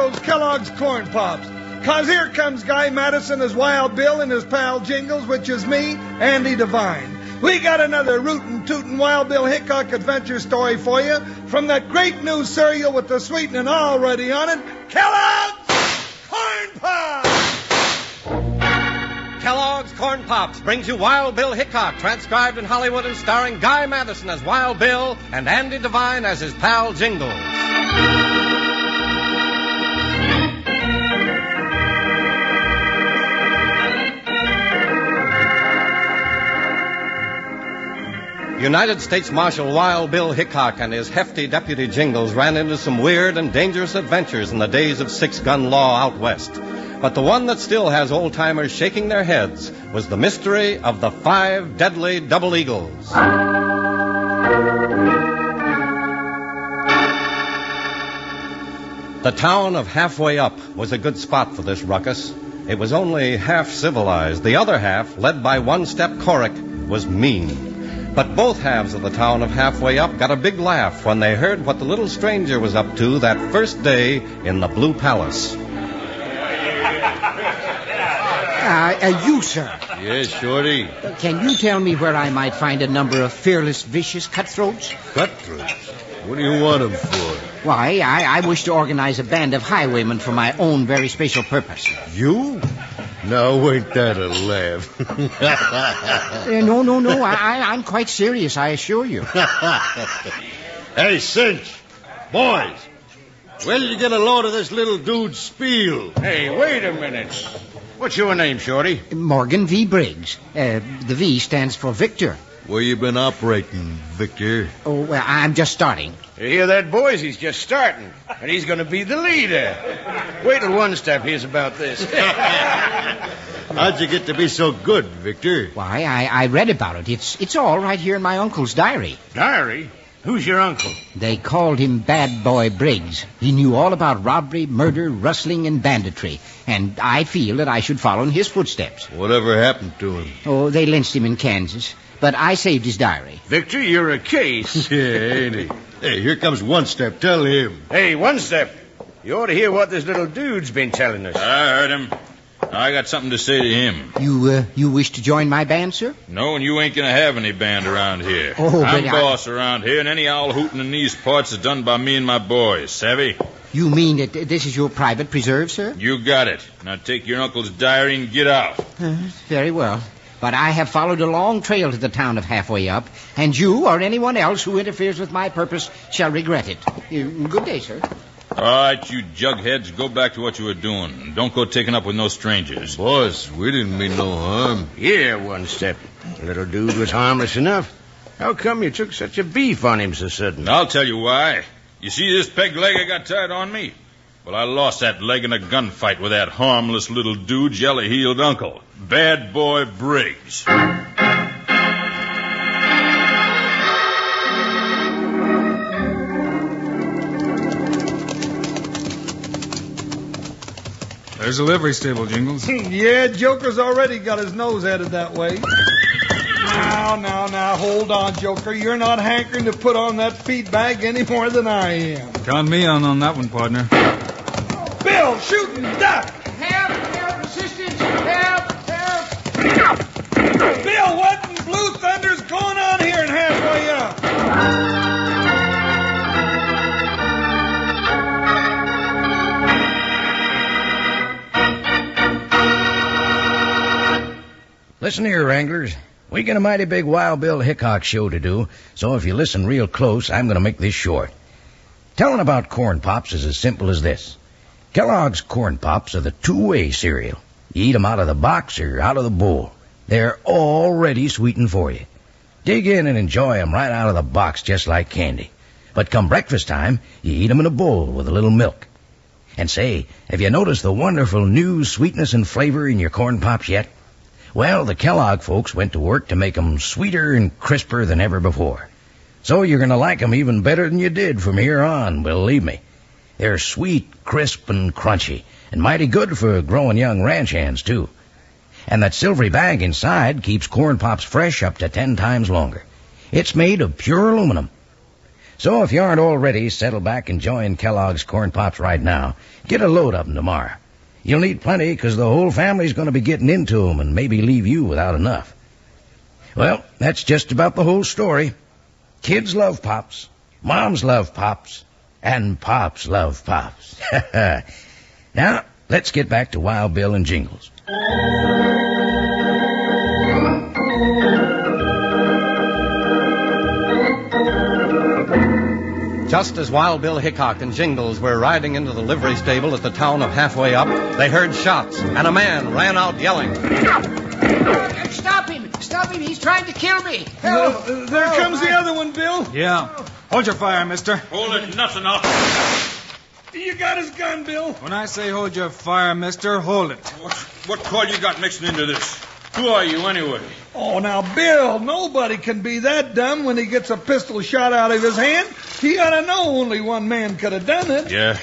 those Kellogg's Corn Pops. 'Cause here comes Guy Madison as Wild Bill and his pal Jingles, which is me, Andy Devine. We got another rootin' tootin' Wild Bill Hickok adventure story for you from that great new cereal with the sweetening already on it, Kellogg's Corn Pops! Kellogg's Corn Pops brings you Wild Bill Hickok, transcribed in Hollywood and starring Guy Madison as Wild Bill and Andy Devine as his pal Jingles. United States Marshal Wild Bill Hickok and his hefty deputy Jingles ran into some weird and dangerous adventures in the days of six-gun law out west. But the one that still has old-timers shaking their heads was the mystery of the 5 deadly double eagles. The town of Halfway Up was a good spot for this ruckus. It was only half civilized. The other half, led by One-Step Corrick, was mean. But both halves of the town of Halfway Up got a big laugh when they heard what the little stranger was up to that first day in the Blue Palace. You, sir. Yes, Shorty. Can you tell me where I might find a number of fearless, vicious cutthroats? Cutthroats? What do you want them for? Why, I wish to organize a band of highwaymen for my own very special purpose. You? Now, ain't that a laugh? No. I'm quite serious, I assure you. Hey, Cinch. Boys. Where did you get a load of this little dude's spiel? Hey, wait a minute. What's your name, Shorty? Morgan V. Briggs. The V stands for Victor. Where you been operating, Victor? Oh, well, I'm just starting. You hear that, boys? He's just starting. And he's going to be the leader. Wait till One-Step hears about this. How'd you get to be so good, Victor? Why, I read about it. It's all right here in my uncle's diary. Diary? Who's your uncle? They called him Bad Boy Briggs. He knew all about robbery, murder, rustling, and banditry. And I feel that I should follow in his footsteps. Whatever happened to him? Oh, they lynched him in Kansas. But I saved his diary. Victor, you're a case. Yeah, ain't he? Hey, here comes One-Step. Tell him. Hey, One-Step. You ought to hear what this little dude's been telling us. I heard him. I got something to say to him. You wish to join my band, sir? No, and you ain't going to have any band around here. Oh, I'm but boss around here, and any owl hooting in these parts is done by me and my boys. Savvy? You mean that this is your private preserve, sir? You got it. Now take your uncle's diary and get out. Very well. But I have followed a long trail to the town of Halfway Up, and you or anyone else who interferes with my purpose shall regret it. Good day, sir. All right, you jugheads, go back to what you were doing. Don't go taking up with no strangers. Boss, we didn't mean no harm. Yeah, One-Step. The little dude was harmless enough. How come you took such a beef on him so sudden? I'll tell you why. You see this peg leg I got tied on me? Well, I lost that leg in a gunfight with that harmless little dude's yellow-heeled uncle, Bad Boy Briggs. There's a livery stable, Jingles. Yeah, Joker's already got his nose headed that way. Now, hold on, Joker. You're not hankering to put on that feed bag any more than I am. Count me on that one, partner. Bill, shooting duck! Help, assistance, help! Bill, what in blue thunder's going on here in Halfway Up? Listen here, Wranglers. We got a mighty big Wild Bill Hickok show to do, so if you listen real close, I'm going to make this short. Telling about Corn Pops is as simple as this. Kellogg's Corn Pops are the two-way cereal. You eat them out of the box or out of the bowl. They're already sweetened for you. Dig in and enjoy them right out of the box just like candy. But come breakfast time, you eat them in a bowl with a little milk. And say, have you noticed the wonderful new sweetness and flavor in your Corn Pops yet? Well, the Kellogg folks went to work to make 'em sweeter and crisper than ever before. So you're going to like 'em even better than you did from here on, believe me. They're sweet, crisp, and crunchy, and mighty good for growing young ranch hands, too. And that silvery bag inside keeps Corn Pops fresh up to 10 times longer. It's made of pure aluminum. So if you aren't already, settle back and join Kellogg's Corn Pops right now. Get a load of them tomorrow. You'll need plenty because the whole family's going to be getting into them and maybe leave you without enough. Well, that's just about the whole story. Kids love Pops, moms love Pops, and Pops love Pops. Now, let's get back to Wild Bill and Jingles. Just as Wild Bill Hickok and Jingles were riding into the livery stable at the town of Halfway Up, they heard shots, and a man ran out yelling. Stop him! Stop him! He's trying to kill me! Help! There comes the other one, Bill. Yeah. Hold your fire, mister. Hold it, nothing up. You got his gun, Bill. When I say hold your fire, mister, hold it. What call you got mixing into this? Who are you, anyway? Oh, now, Bill, nobody can be that dumb when he gets a pistol shot out of his hand. He ought to know only one man could have done it. Yeah,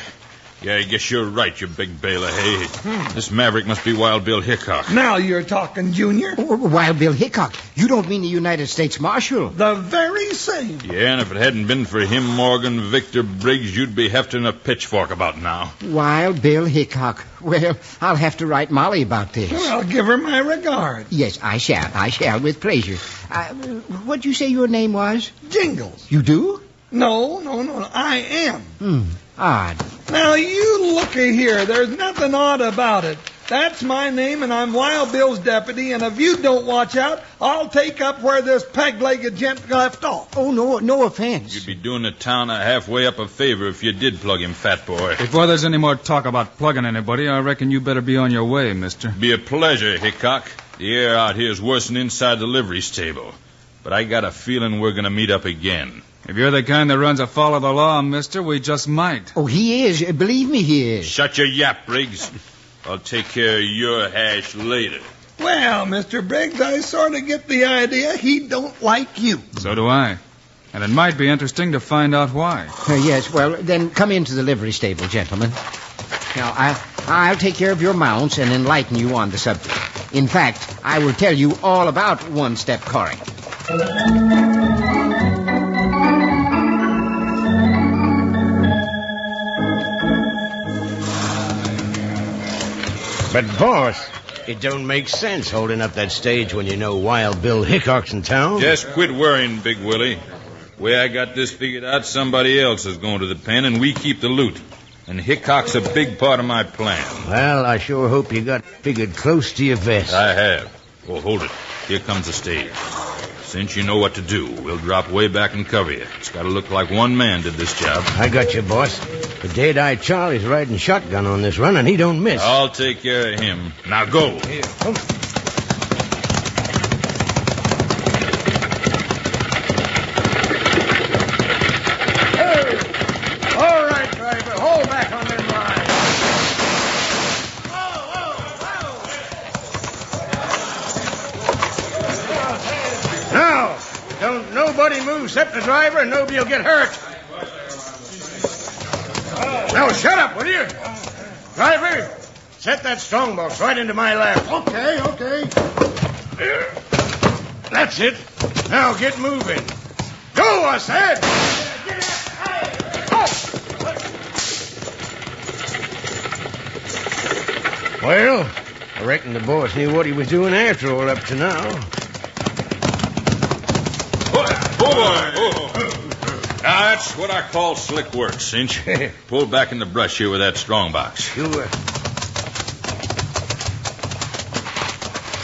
I guess you're right, you big bale of hay. This maverick must be Wild Bill Hickok. Now you're talking, Junior. Wild Bill Hickok. You don't mean the United States Marshal. The very same. Yeah, and if it hadn't been for him, Morgan Victor Briggs, you'd be hefting a pitchfork about now. Wild Bill Hickok. Well, I'll have to write Molly about this. Well, give her my regard. Yes, I shall, with pleasure. What'd you say your name was? Jingles. You do? No, I am. Odd. Now, you looky here. There's nothing odd about it. That's my name, and I'm Wild Bill's deputy, and if you don't watch out, I'll take up where this peg-legged gent left off. Oh, no offense. You'd be doing the town Halfway Up a favor if you did plug him, fat boy. Before there's any more talk about plugging anybody, I reckon you better be on your way, mister. Be a pleasure, Hickok. The air out here is worse than inside the livery stable. But I got a feeling we're going to meet up again. If you're the kind that runs afoul of the law, mister, we just might. Oh, he is. Believe me, he is. Shut your yap, Briggs. I'll take care of your hash later. Well, Mr. Briggs, I sort of get the idea he don't like you. So do I. And it might be interesting to find out why. Yes, well, then come into the livery stable, gentlemen. Now, I'll take care of your mounts and enlighten you on the subject. In fact, I will tell you all about one-step coring. But, boss, it don't make sense holding up that stage when you know Wild Bill Hickok's in town. Just quit worrying, Big Willie. Way I got this figured out, somebody else is going to the pen, and we keep the loot. And Hickok's a big part of my plan. Well, I sure hope you got figured close to your vest. I have. Oh, hold it. Here comes the stage. Since you know what to do, we'll drop way back and cover you. It's got to look like one man did this job. I got you, boss. The dead-eyed Charlie's riding shotgun on this run, and he don't miss. I'll take care of him. Now go. Here, come. Hey! All right, driver. Hold back on them lines. Now, don't nobody move except the driver, and nobody will get hurt. Now, shut up, will you? Driver, set that strongbox right into my lap. Okay. There. That's it. Now get moving. Go, I said. Well, I reckon the boss knew what he was doing after all up to now. Now, that's what I call slick work, Cinch. Pull back in the brush here with that strongbox. Sure.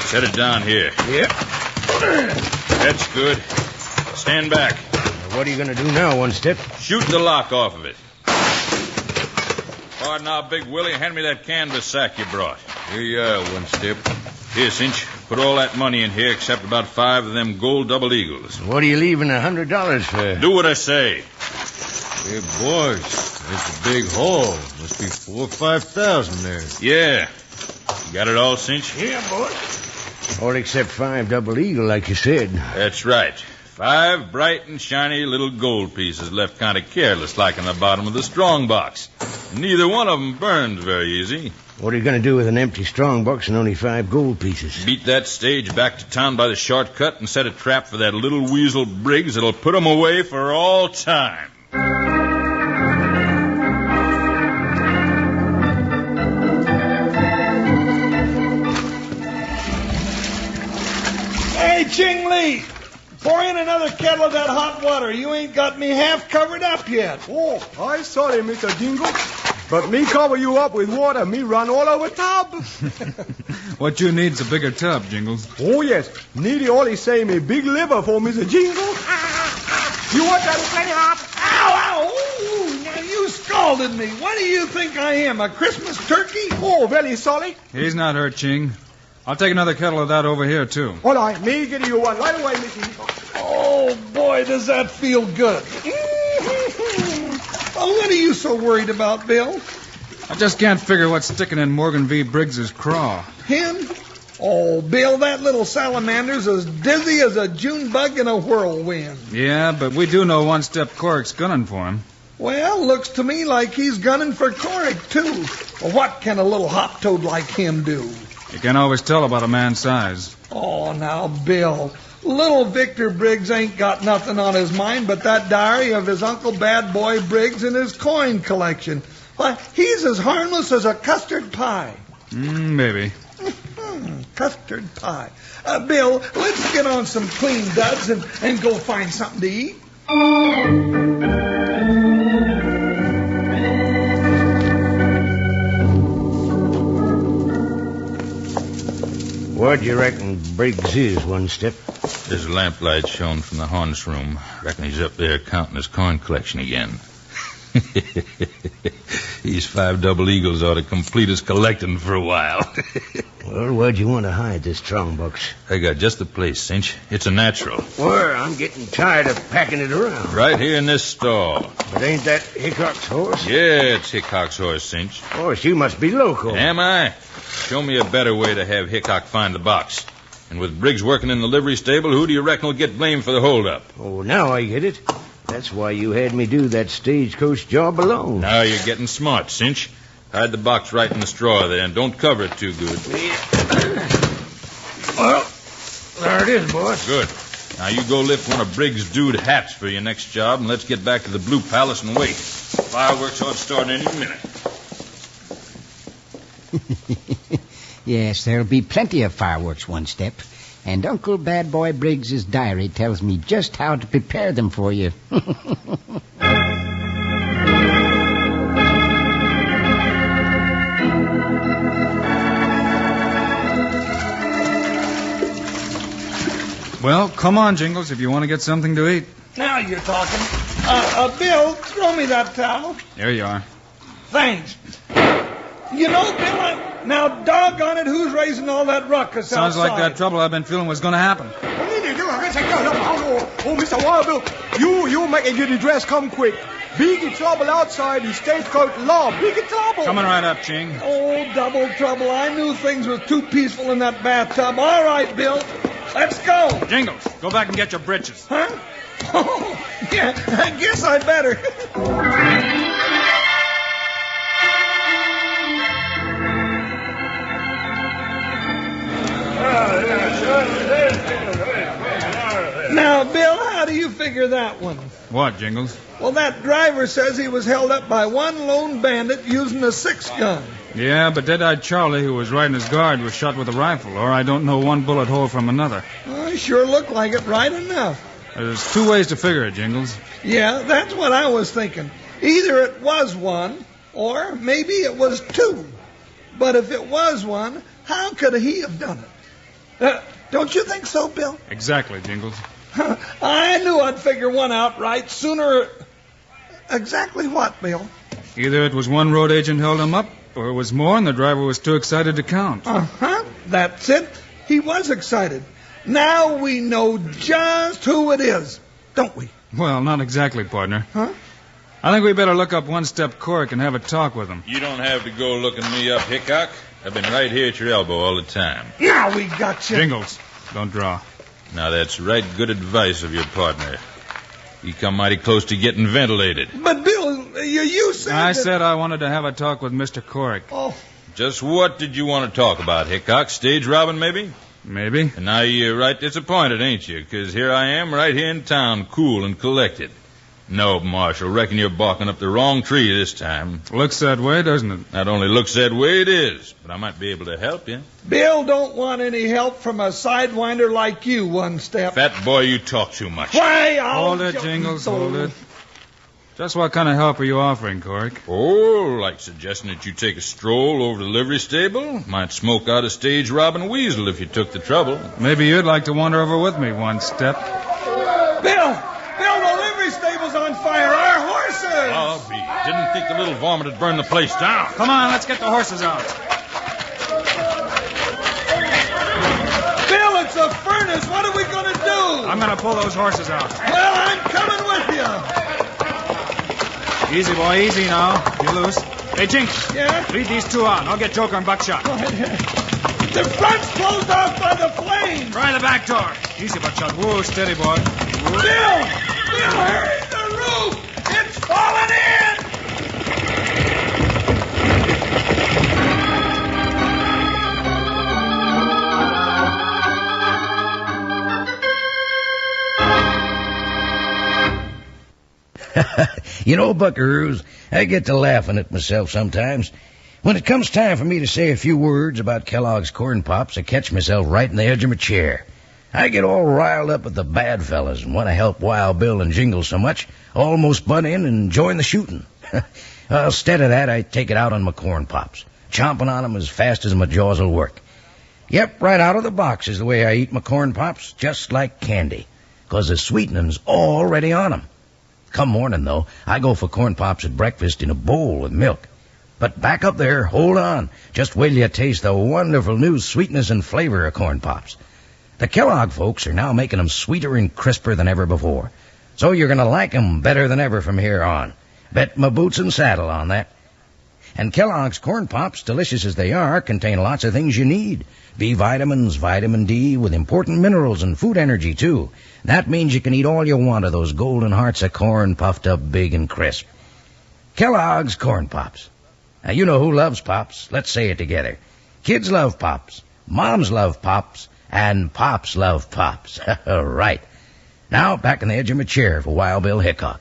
Set it down here. Yep. That's good. Stand back. What are you going to do now, one step? Shoot the lock off of it. All right, now, Big Willie, hand me that canvas sack you brought. Here you are, one step. Here, Cinch, put all that money in here except about 5 of them gold double eagles. What are you leaving $100 for? Do what I say. Hey, boys, it's a big haul. Must be 4,000 or 5,000 there. Yeah. You got it all, Cinch? Yeah, boy. All except 5 double eagle, like you said. That's right. 5 bright and shiny little gold pieces left kind of careless like in the bottom of the strong box. Neither one of them burns very easy. What are you going to do with an empty strong box and only 5 gold pieces? Beat that stage back to town by the shortcut and set a trap for that little weasel Briggs that'll put 'em away for all time. Hey, Ching Lee, pour in another kettle of that hot water. You ain't got me half covered up yet. Oh, I sorry, Mr. Jingles. But me cover you up with water, me run all over tub. What you need's a bigger tub, Jingles. Oh, yes. Needy only say me big liver for Mr. Jingles. You want that plenty hot? Ow, ow! Ooh, now you scalded me. What do you think I am, a Christmas turkey? Oh, very sorry. He's not hurt, Ching. I'll take another kettle of that over here, too. All right, me give you one right away, Mr. Hickok. Oh, boy, does that feel good. Oh, what are you so worried about, Bill? I just can't figure what's sticking in Morgan V. Briggs's craw. Him? Oh, Bill, that little salamander's as dizzy as a June bug in a whirlwind. Yeah, but we do know one-step Corrick's gunning for him. Well, looks to me like he's gunning for Corrick, too. Well, what can a little hop toad like him do? You can't always tell about a man's size. Oh, now, Bill, little Victor Briggs ain't got nothing on his mind but that diary of his Uncle Bad Boy Briggs and his coin collection. Why, he's as harmless as a custard pie. Maybe. Custard pie. Bill, let's get on some clean duds and go find something to eat. Where do you reckon Briggs is, one step? There's a lamplight shown from the harness room. Reckon he's up there counting his coin collection again. These 5 double eagles ought to complete his collecting for a while. Well, where'd you want to hide this strong box? I got just the place, Cinch. It's a natural. Where? I'm getting tired of packing it around. Right here in this stall. But ain't that Hickok's horse? Yeah, it's Hickok's horse, Cinch. Horse, you must be local. Am I? Show me a better way to have Hickok find the box. And with Briggs working in the livery stable, who do you reckon will get blamed for the holdup? Oh, now I get it. That's why you had me do that stagecoach job alone. Now you're getting smart, Cinch. Hide the box right in the straw there, and don't cover it too good. Well, there it is, boss. Good. Now you go lift one of Briggs' dude hats for your next job, and let's get back to the Blue Palace and wait. Fireworks ought to start any minute. Yes, there'll be plenty of fireworks, one step. And Uncle Bad Boy Briggs's diary tells me just how to prepare them for you. Well, come on, Jingles, if you want to get something to eat. Now you're talking. Bill, throw me that towel. There you are. Thanks. You know, Bill, now doggone it, who's raising all that ruckus Sounds outside? like that trouble I've been feeling was going to happen. Oh, Mr. Wild Bill, you make it get the dress come quick. Big trouble outside the stagecoach law. Big trouble. Coming right up, Ching. Oh, double trouble. I knew things was too peaceful in that bathtub. All right, Bill, let's go. Jingles, go back and get your britches. Huh? Oh, yeah, I guess I'd better. Now, Bill, how do you figure that one? What, Jingles? Well, that driver says he was held up by one lone bandit using a 6-gun. Yeah, but Dead-Eyed Charlie, who was riding his guard, was shot with a rifle, or I don't know one bullet hole from another. I sure looked like it right enough. There's 2 ways to figure it, Jingles. Yeah, that's what I was thinking. Either it was one, or maybe it was 2. But if it was one, how could he have done it? Don't you think so, Bill? Exactly, Jingles. I knew I'd figure one out right sooner. Exactly what, Bill? Either it was one road agent held him up, or it was more and the driver was too excited to count. Uh-huh. That's it. He was excited. Now we know just who it is, don't we? Well, not exactly, partner. Huh? I think we better look up one-step Corrick and have a talk with him. You don't have to go looking me up, Hickok. I've been right here at your elbow all the time. Now we got you. Jingles, don't draw. Now, that's right good advice of your partner. You come mighty close to getting ventilated. But, Bill, you said I that... said I wanted to have a talk with Mr. Corrick. Oh. Just what did you want to talk about, Hickok? Stage robbing, maybe? Maybe. And now you're right disappointed, ain't you? Because here I am right here in town, cool and collected. No, Marshal. Reckon you're barking up the wrong tree this time. Looks that way, doesn't it? Not only looks that way, it is. But I might be able to help you. Bill don't want any help from a sidewinder like you, One Step. Fat boy, you talk too much. Why, I'll Hold it, Jingles, hold it. Just what kind of help are you offering, Cork? Oh, like suggesting that you take a stroll over to the livery stable. Might smoke out a stage robbing weasel if you took the trouble. Maybe you'd like to wander over with me, One Step. Bill, the livery stable's on fire. Our horses! I'll be. Didn't think the little varmint would burn the place down. Come on, let's get the horses out. Bill, it's a furnace. What are we going to do? I'm going to pull those horses out. Well, I'm coming with you. Easy, boy, easy now. You're loose. Hey, Jinx. Yeah? Lead these two on. I'll get Joker and Buckshot. The front's closed off by the flames. Try the back door. Easy, Buckshot. Whoa, steady, boy. Whoa. Bill, hurry! The roof! It's falling in! You know, buckaroos, I get to laughing at myself sometimes. When it comes time for me to say a few words about Kellogg's Corn Pops, I catch myself right in the edge of my chair. I get all riled up at the bad fellas and want to help Wild Bill and Jingles so much, almost butt in and join the shooting. Instead of that, I take it out on my Corn Pops, chomping on them as fast as my jaws will work. Yep, right out of the box is the way I eat my Corn Pops, just like candy, 'cause the sweetening's already on 'em. Come morning, though, I go for Corn Pops at breakfast in a bowl with milk. But back up there, hold on. Just wait till you taste the wonderful new sweetness and flavor of Corn Pops. The Kellogg folks are now making them sweeter and crisper than ever before. So you're going to like 'em better than ever from here on. Bet my boots and saddle on that. And Kellogg's Corn Pops, delicious as they are, contain lots of things you need. B vitamins, vitamin D, with important minerals and food energy, too. That means you can eat all you want of those golden hearts of corn puffed up big and crisp. Kellogg's Corn Pops. Now, you know who loves Pops. Let's say it together. Kids love Pops, moms love Pops, and Pops love Pops. Right. Now, back on the edge of my chair for Wild Bill Hickok.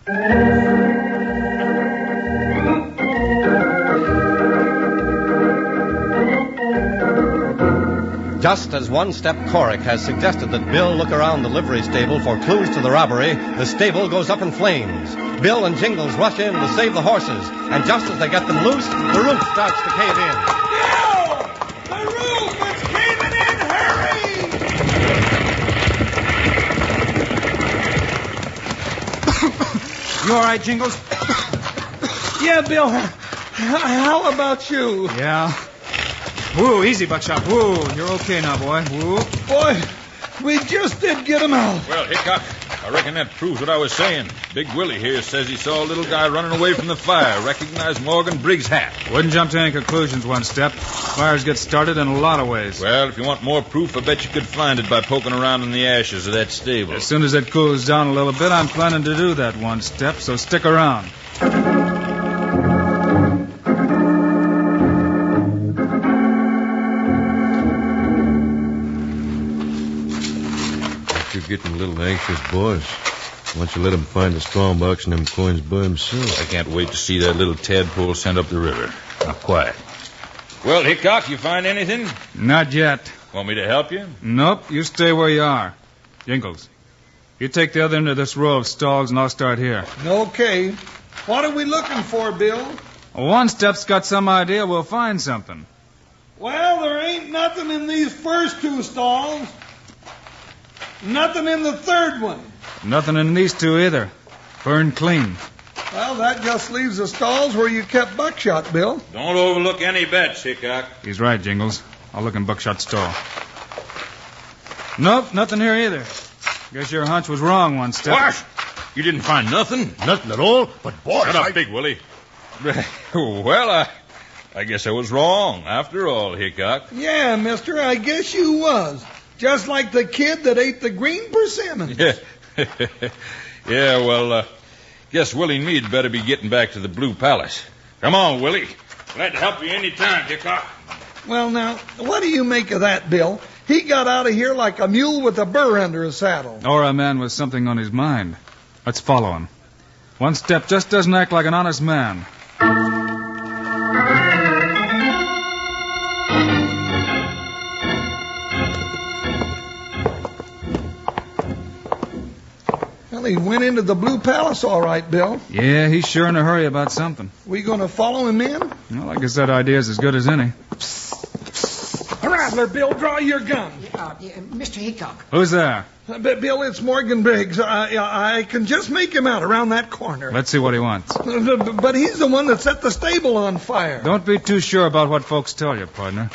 Just as One Step Corrick has suggested that Bill look around the livery stable for clues to the robbery, the stable goes up in flames. Bill and Jingles rush in to save the horses, and just as they get them loose, the roof starts to cave in. Bill! The roof! It's caving in! Hurry! You all right, Jingles? Yeah, Bill. How about you? Yeah. Whoa, easy, Buckshot. Whoa, you're okay now, boy. Whoa. Boy, we just did get him out. Well, Hickok, I reckon that proves what I was saying. Big Willie here says he saw a little guy running away from the fire. Recognized Morgan Briggs' hat. Wouldn't jump to any conclusions, One Step. Fires get started in a lot of ways. Well, if you want more proof, I bet you could find it by poking around in the ashes of that stable. As soon as it cools down a little bit, I'm planning to do that, One Step, so stick around. You're getting a little anxious, boys. Why don't you let him find the strong box and them coins by himself? I can't wait to see that little tadpole sent up the river. Now, quiet. Well, Hickok, you find anything? Not yet. Want me to help you? Nope, you stay where you are. Jingles, you take the other end of this row of stalls and I'll start here. Okay. What are we looking for, Bill? One Step's got some idea we'll find something. Well, there ain't nothing in these first two stalls. Nothing in the third one. Nothing in these two either. Burned clean. Well, that just leaves the stalls where you kept Buckshot, Bill. Don't overlook any bets, Hickok. He's right, Jingles. I'll look in Buckshot's stall. Nope, nothing here either. Guess your hunch was wrong, One Step. What? You didn't find nothing? Nothing at all? But, boy, Shut up, Big Willie. Well, I guess I was wrong, after all, Hickok. Yeah, mister, I guess you was. Just like the kid that ate the green persimmons. Yeah, well, guess Willie and me'd better be getting back to the Blue Palace. Come on, Willie. Glad to help you any time, Hickok. Well, now, what do you make of that, Bill? He got out of here like a mule with a burr under his saddle. Or a man with something on his mind. Let's follow him. One Step just doesn't act like an honest man. Well, he went into the Blue Palace all right, Bill. Yeah, he's sure in a hurry about something. We going to follow him in? Well, I guess that idea's as good as any. Rattler, Bill, draw your gun. Mr. Hickok. Who's there? Bill, it's Morgan Briggs. I can just make him out around that corner. Let's see what he wants. But he's the one that set the stable on fire. Don't be too sure about what folks tell you, partner.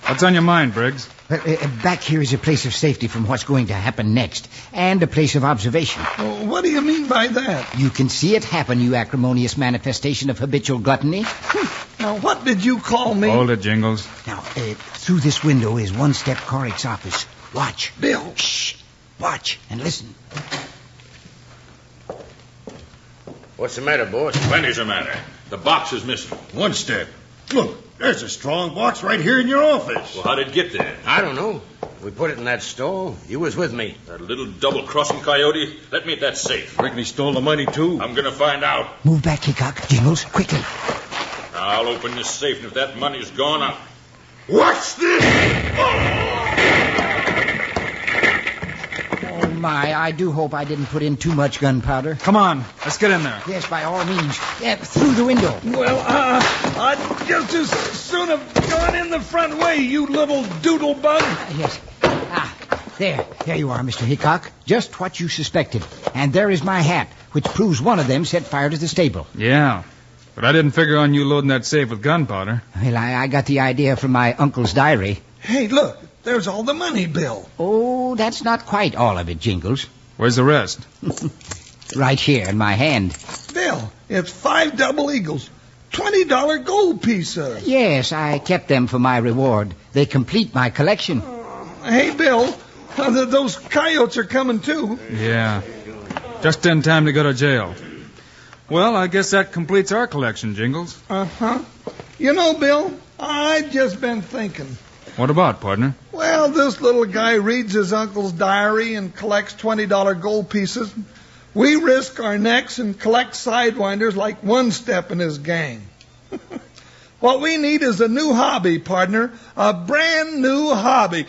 What's on your mind, Briggs? Back here is a place of safety from what's going to happen next, and a place of observation. What do you mean by that? You can see it happen, you acrimonious manifestation of habitual gluttony. Now, what did you call me? Hold it, Jingles. Now, through this window is One Step Corrick's office. Watch. Bill. Shh. Watch and listen. What's the matter, boss? Plenty's the matter. The box is missing. One Step. Look, there's a strong box right here in your office. Well, how did it get there? I don't know. We put it in that stall. You was with me. That little double-crossing coyote? Let me at that safe. Reckon he stole the money, too. I'm going to find out. Move back, Hickok. Jingles, quickly. I'll open this safe, and if that money's gone, I'll... What's this? Oh, my. I do hope I didn't put in too much gunpowder. Come on, let's get in there. Yes, by all means. Yeah, through the window. Well, I'd just as soon have gone in the front way, you little doodle bug. Yes. There you are, Mr. Hickok. Just what you suspected. And there is my hat, which proves one of them set fire to the stable. Yeah, but I didn't figure on you loading that safe with gunpowder. Well, I got the idea from my uncle's diary. Hey, look, there's all the money, Bill. Oh, that's not quite all of it, Jingles. Where's the rest? Right here in my hand. Bill, it's 5 double eagles. $20 gold pieces. Yes, I kept them for my reward. They complete my collection. Hey, Bill, those coyotes are coming, too. Yeah, just in time to go to jail. Well, I guess that completes our collection, Jingles. Uh-huh. You know, Bill, I've just been thinking. What about, partner? Well, this little guy reads his uncle's diary and collects $20 gold pieces. We risk our necks and collect sidewinders like One Step in his gang. What we need is a new hobby, partner. A brand new hobby.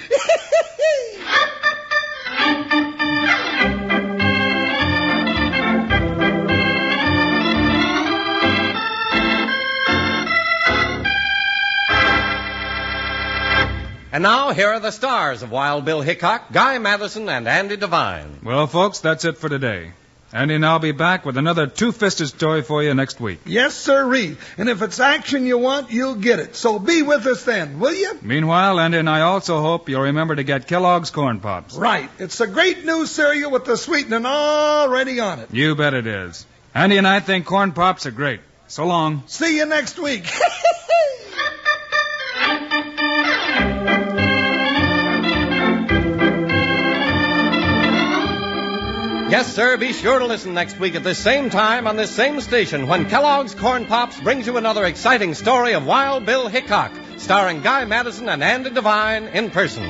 And now, here are the stars of Wild Bill Hickok, Guy Madison, and Andy Devine. Well, folks, that's it for today. Andy and I'll be back with another two-fisted story for you next week. Yes, sirree. And if it's action you want, you'll get it. So be with us then, will you? Meanwhile, Andy and I also hope you'll remember to get Kellogg's Corn Pops. Right. It's a great new cereal with the sweetening already on it. You bet it is. Andy and I think Corn Pops are great. So long. See you next week. Yes, sir, be sure to listen next week at this same time on this same station when Kellogg's Corn Pops brings you another exciting story of Wild Bill Hickok, starring Guy Madison and Andy Devine in person.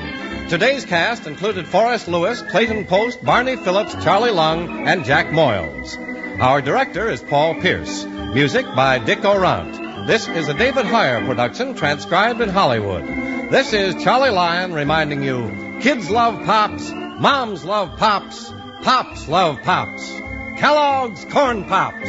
Today's cast included Forrest Lewis, Clayton Post, Barney Phillips, Charlie Lyon, and Jack Moyles. Our director is Paul Pierce. Music by Dick Orant. This is a David Heyer production transcribed in Hollywood. This is Charlie Lyon reminding you, kids love Pops, moms love Pops, Pops love Pops. Kellogg's Corn Pops.